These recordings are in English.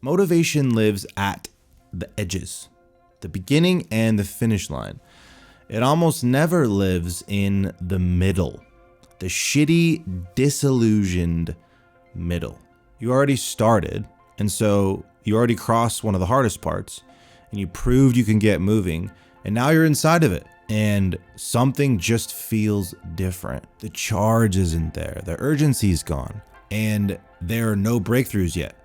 Motivation lives at the edges, the beginning and the finish line. It almost never lives in the middle, the shitty, disillusioned middle. You already started, and so you already crossed one of the hardest parts, and you proved you can get moving, and now you're inside of it, and something just feels different. The charge isn't there, the urgency is gone, and there are no breakthroughs yet.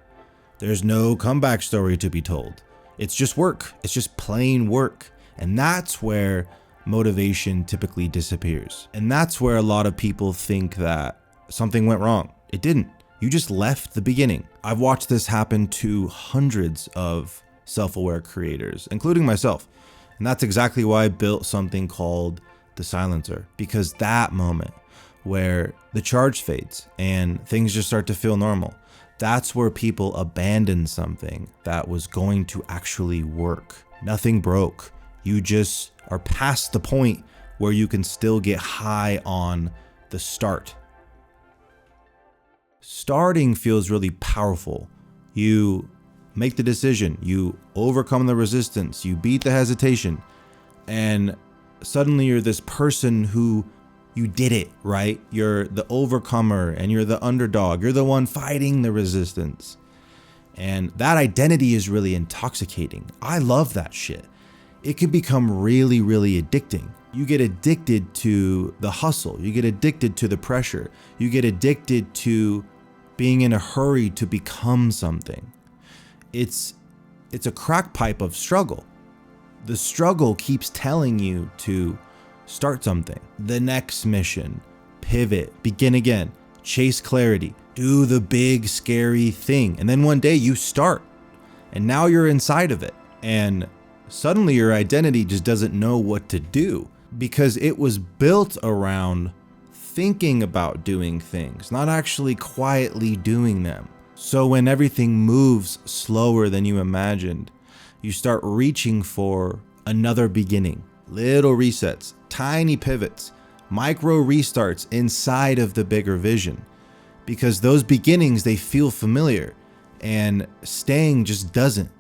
There's no comeback story to be told. It's just work. It's just plain work. And that's where motivation typically disappears. And that's where a lot of people think that something went wrong. It didn't. You just left the beginning. I've watched this happen to hundreds of self-aware creators, including myself. And that's exactly why I built something called the silencer, because that moment where the charge fades and things just start to feel normal, that's where people abandon something that was going to actually work. Nothing broke. You just are past the point where you can still get high on the start. Starting feels really powerful. You make the decision, you overcome the resistance, you beat the hesitation, and suddenly you're this person who you did it, right? You're the overcomer and you're the underdog. You're the one fighting the resistance. And that identity is really intoxicating. I love that shit. It can become really, really addicting. You get addicted to the hustle. You get addicted to the pressure. You get addicted to being in a hurry to become something. It's a crack pipe of struggle. The struggle keeps telling you to start something, the next mission, pivot, begin again, chase clarity, do the big scary thing. And then one day you start and now you're inside of it. And suddenly your identity just doesn't know what to do because it was built around thinking about doing things, not actually quietly doing them. So when everything moves slower than you imagined, you start reaching for another beginning, little resets, tiny pivots, micro restarts inside of the bigger vision, because those beginnings, they feel familiar and staying just doesn't.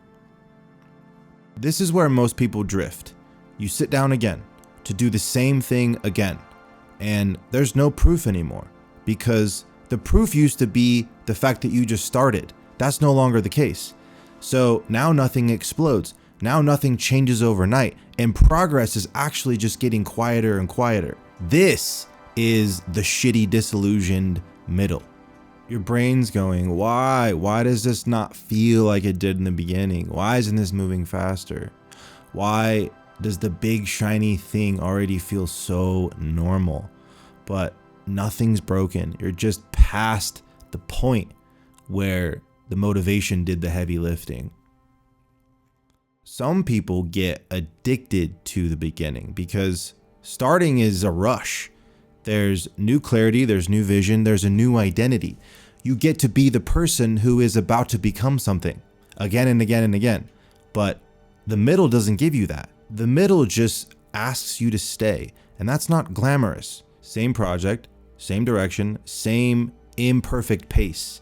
This is where most people drift. You sit down again to do the same thing again, and there's no proof anymore because the proof used to be the fact that you just started. That's no longer the case. So now nothing explodes. Now nothing changes overnight, and progress is actually just getting quieter and quieter. This is the shitty, disillusioned middle. Your brain's going, why? Why does this not feel like it did in the beginning? Why isn't this moving faster? Why does the big shiny thing already feel so normal? But nothing's broken. You're just past the point where the motivation did the heavy lifting. Some people get addicted to the beginning because starting is a rush. There's new clarity, there's new vision, there's a new identity. You get to be the person who is about to become something again and again and again. But the middle doesn't give you that. The middle just asks you to stay, and that's not glamorous. Same project, same direction, same imperfect pace.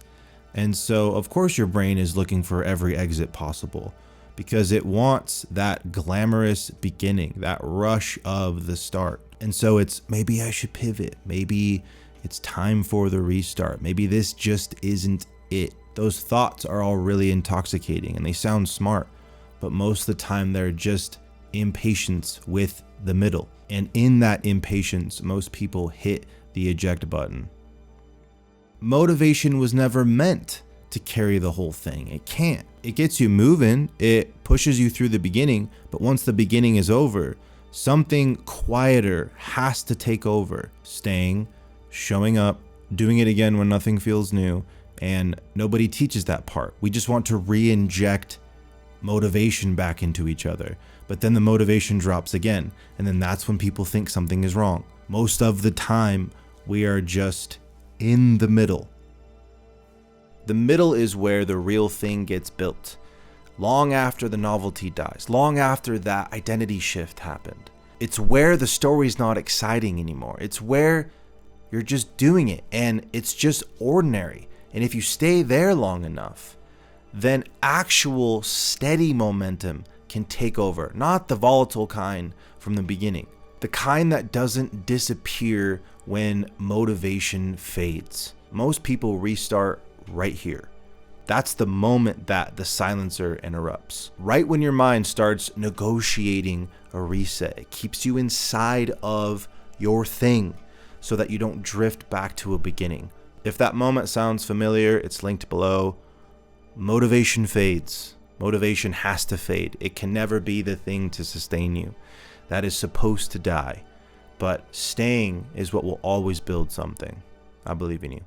And so, of course, your brain is looking for every exit possible because it wants that glamorous beginning, that rush of the start. And so it's, maybe I should pivot. Maybe it's time for the restart. Maybe this just isn't it. Those thoughts are all really intoxicating and they sound smart, but most of the time they're just impatience with the middle. And in that impatience, most people hit the eject button. Motivation was never meant to carry the whole thing. It can't. It gets you moving. It pushes you through the beginning. But once the beginning is over, something quieter has to take over. Staying, showing up, doing it again when nothing feels new. And nobody teaches that part. We just want to re-inject motivation back into each other. But then the motivation drops again. And then that's when people think something is wrong. Most of the time, we are just in the middle. The middle is where the real thing gets built. Long after the novelty dies, long after that identity shift happened. It's where the story's not exciting anymore. It's where you're just doing it and it's just ordinary. And if you stay there long enough, then actual steady momentum can take over. Not the volatile kind from the beginning. The kind that doesn't disappear when motivation fades. Most people restart right here. That's the moment that the silencer interrupts. Right when your mind starts negotiating a reset. It keeps you inside of your thing so that you don't drift back to a beginning. If that moment sounds familiar, it's linked below. Motivation fades. Motivation has to fade. It can never be the thing to sustain you. That is supposed to die. But staying is what will always build something. I believe in you.